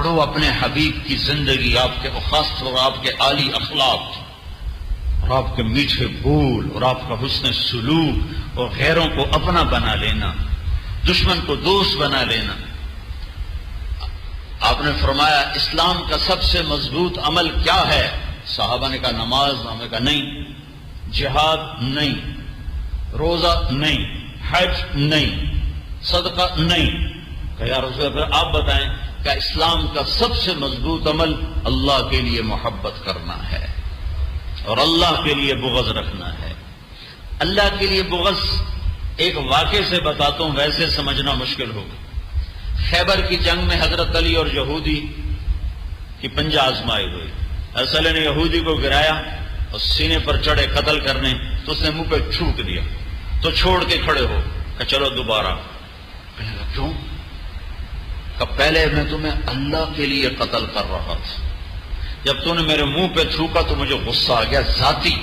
پڑھو اپنے حبیب کی زندگی، آپ کے خاص اور آپ کے عالی اخلاق اور آپ کے میٹھے بول اور آپ کا حسن سلوک اور غیروں کو اپنا بنا لینا، دشمن کو دوست بنا لینا۔ آپ نے فرمایا اسلام کا سب سے مضبوط عمل کیا ہے؟ صحابہ نے کہا نماز، ہم نے کہا نہیں، جہاد نہیں، روزہ نہیں، حج نہیں، صدقہ نہیں۔ کہ یا رسول اللہ آپ بتائیں کہ اسلام کا سب سے مضبوط عمل اللہ کے لیے محبت کرنا ہے اور اللہ کے لیے بغض رکھنا ہے۔ اللہ کے لیے بغض ایک واقعے سے بتاتا ہوں، ویسے سمجھنا مشکل ہوگا۔ خیبر کی جنگ میں حضرت علی اور یہودی کی پنجہ آزمائی ہوئی۔ رسول نے یہودی کو گرایا اور سینے پر چڑھے قتل کرنے، تو اس نے منہ پہ چھوک دیا تو چھوڑ کے کھڑے ہو کہ چلو دوبارہ۔ کہنے لگا کیوں؟ کہ پہلے میں تمہیں اللہ کے لیے قتل کر رہا تھا، جب تم نے میرے منہ پہ تھوکا تو مجھے غصہ آ گیا ذاتی،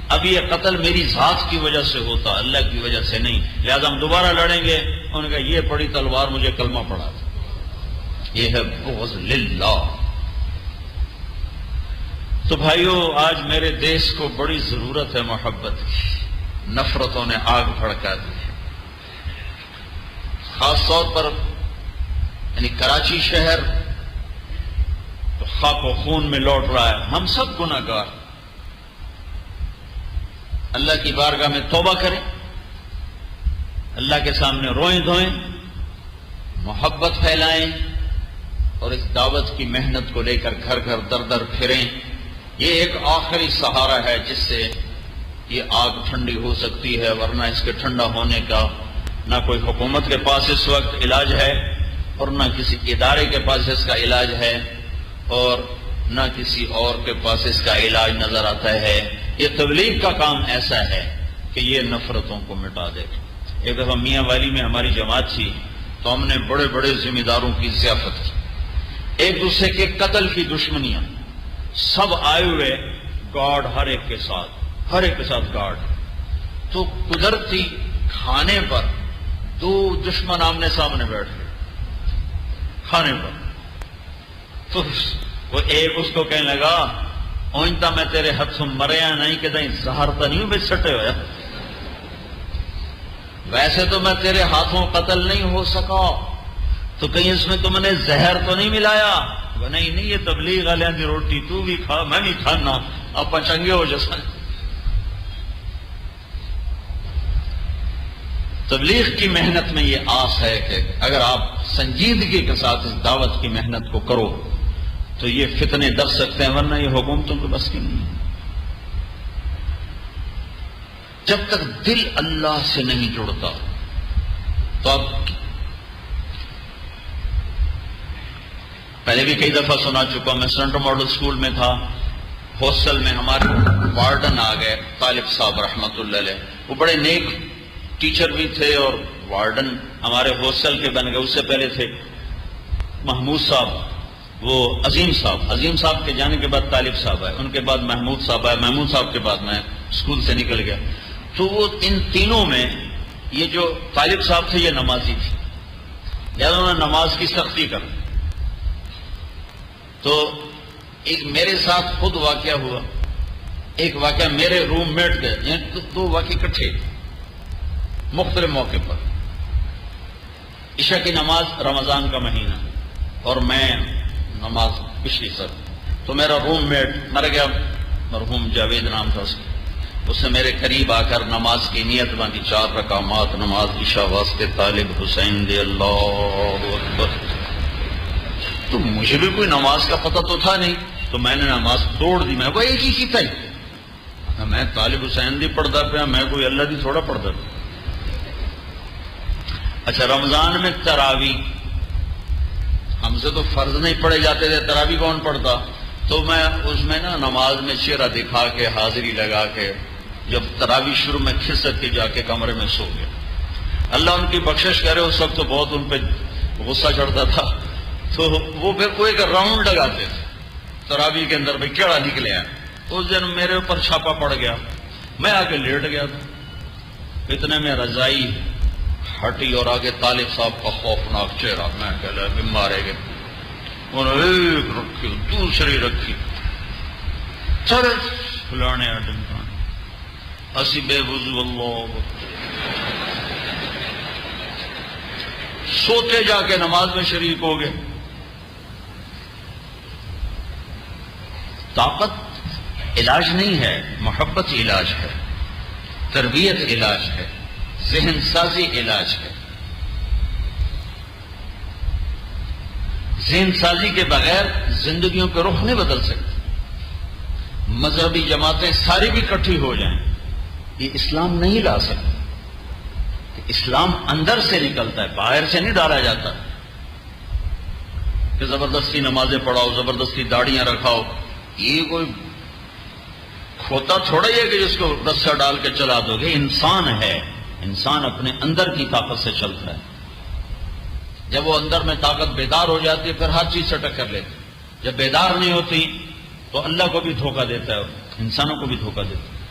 اب یہ قتل میری ذات کی وجہ سے ہوتا، اللہ کی وجہ سے نہیں، لہذا ہم دوبارہ لڑیں گے۔ انہوں نے کہا یہ پڑی تلوار مجھے کلمہ پڑھا تھا۔ یہ ہے بغض للہ۔ تو بھائیو آج میرے دیش کو بڑی ضرورت ہے محبت کی، نفرتوں نے آگ بھڑکا دی ہے۔ خاص طور پر یعنی کراچی شہر تو خاک و خون میں لوٹ رہا ہے۔ ہم سب گناہ گار، اللہ کی بارگاہ میں توبہ کریں، اللہ کے سامنے روئیں دھوئیں، محبت پھیلائیں اور اس دعوت کی محنت کو لے کر گھر گھر در در پھریں۔ یہ ایک آخری سہارا ہے جس سے یہ آگ ٹھنڈی ہو سکتی ہے، ورنہ اس کے ٹھنڈا ہونے کا نہ کوئی حکومت کے پاس اس وقت علاج ہے اور نہ کسی ادارے کے پاس اس کا علاج ہے اور نہ کسی اور کے پاس اس کا علاج نظر آتا ہے۔ یہ تبلیغ کا کام ایسا ہے کہ یہ نفرتوں کو مٹا دے۔ ایک دفعہ میاں والی میں ہماری جماعت تھی تو ہم نے بڑے بڑے ذمہ داروں کی ضیافت کی، ایک دوسرے کے قتل کی دشمنیاں، سب آئے ہوئے، گارڈ ہر ایک کے ساتھ گارڈ۔ تو قدرتی کھانے پر دو دشمن آمنے سامنے بیٹھ گئے کھانے پر۔ تو وہ ایک اس کو کہنے لگا اونتا میں تیرے ہاتھوں مریا نہیں کہ دیں زہر تو نہیں بچ سٹے ہویا، ویسے تو میں تیرے ہاتھوں قتل نہیں ہو سکا، تو کہیں اس میں تم نے زہر تو نہیں ملایا؟ نہیں یہ تبلیغ والوں کی روٹی، تو بھی کھا میں بھی کھانا، آپ چنگے ہو جیسا۔ تبلیغ کی محنت میں یہ آس ہے کہ اگر آپ سنجیدگی کے ساتھ اس دعوت کی محنت کو کرو تو یہ فتنے در سکتے ہیں، ورنہ یہ حکومتوں کے بس کی نہیں ہے۔ جب تک دل اللہ سے نہیں جڑتا تو آپ پہلے بھی کئی دفعہ سنا چکا، میں سینٹر ماڈل اسکول میں تھا، ہاسٹل میں ہمارے وارڈن آ گئے طالب صاحب رحمت اللہ علیہ، وہ بڑے نیک ٹیچر بھی تھے اور وارڈن ہمارے ہاسٹل کے بن گئے۔ اس سے پہلے تھے محمود صاحب، وہ عظیم صاحب کے جانے کے بعد طالب صاحب آئے، ان کے بعد محمود صاحب آئے، محمود صاحب کے بعد میں اسکول سے نکل گیا۔ تو وہ ان تینوں میں یہ جو طالب صاحب تھے یہ نمازی تھے، لہٰذا انہوں نے نماز کی سختی کر، تو ایک میرے ساتھ خود واقعہ ہوا، ایک واقعہ میرے روم میٹ کے، یعنی دو واقعے اکٹھے مختلف موقع پر۔ عشاء کی نماز رمضان کا مہینہ اور میں نماز پچھلی سر، تو میرا روم میٹ مر گیا، مرحوم جاوید نام تھا اس نے میرے قریب آ کر نماز کی نیت باندھی، 4 رکعات نماز عشاء واسطے طالب حسین دے اللہ اکبر۔ تو مجھے بھی کوئی نماز کا پتہ تو تھا نہیں، تو میں نے نماز توڑ دی، میں کوئی ایک ہی کیتا ہی، میں طالب حسین دی پڑھتا پیا، میں کوئی اللہ دی تھوڑا پڑھتا پیا۔ اچھا رمضان میں تراویح ہم سے تو فرض نہیں پڑھے جاتے تھے، تراویح کون پڑھتا؟ تو میں اس میں نا نماز میں چہرہ دکھا کے حاضری لگا کے جب تراویح شروع میں کھسک کے جا کے کمرے میں سو گیا۔ اللہ ان کی بخشش کرے، اس وقت تو بہت ان پہ غصہ چڑھتا تھا، تو وہ پھر کوئی ایک راؤنڈ لگاتے تھے تراویح کے اندر، بھائی کیڑا نکلے ہیں۔ اس دن میرے اوپر چھاپا پڑ گیا، میں آ کے لیٹ گیا تھا، اتنے میں رضائی ہٹی اور آگے طالب صاحب کا خوفناک چہرہ، میں کہہ لیا مارے گئے۔ انہوں نے ایک رکھی دوسری رکھی چل فلانے ڈمکان اسی بے وضو اللہ سوتے جا کے نماز میں شریک ہو گئے. طاقت علاج نہیں ہے، محبت علاج ہے، تربیت علاج ہے، ذہن سازی علاج ہے. ذہن سازی کے بغیر زندگیوں کے رخ نہیں بدل سکتے. مذہبی جماعتیں ساری بھی اکٹھی ہو جائیں، یہ اسلام نہیں لا سکتے. اسلام اندر سے نکلتا ہے، باہر سے نہیں ڈالا جاتا کہ زبردستی نمازیں پڑھاؤ، زبردستی داڑیاں رکھاؤ. یہ کوئی کھوتا تھوڑا ہی ہے کہ جس کو رسا ڈال کے چلا دو گے. انسان ہے، انسان اپنے اندر کی طاقت سے چلتا ہے. جب وہ اندر میں طاقت بیدار ہو جاتی ہے پھر ہر چیز سے ٹکر لیتی. جب بیدار نہیں ہوتی تو اللہ کو بھی دھوکہ دیتا ہے، انسانوں کو بھی دھوکہ دیتا ہے.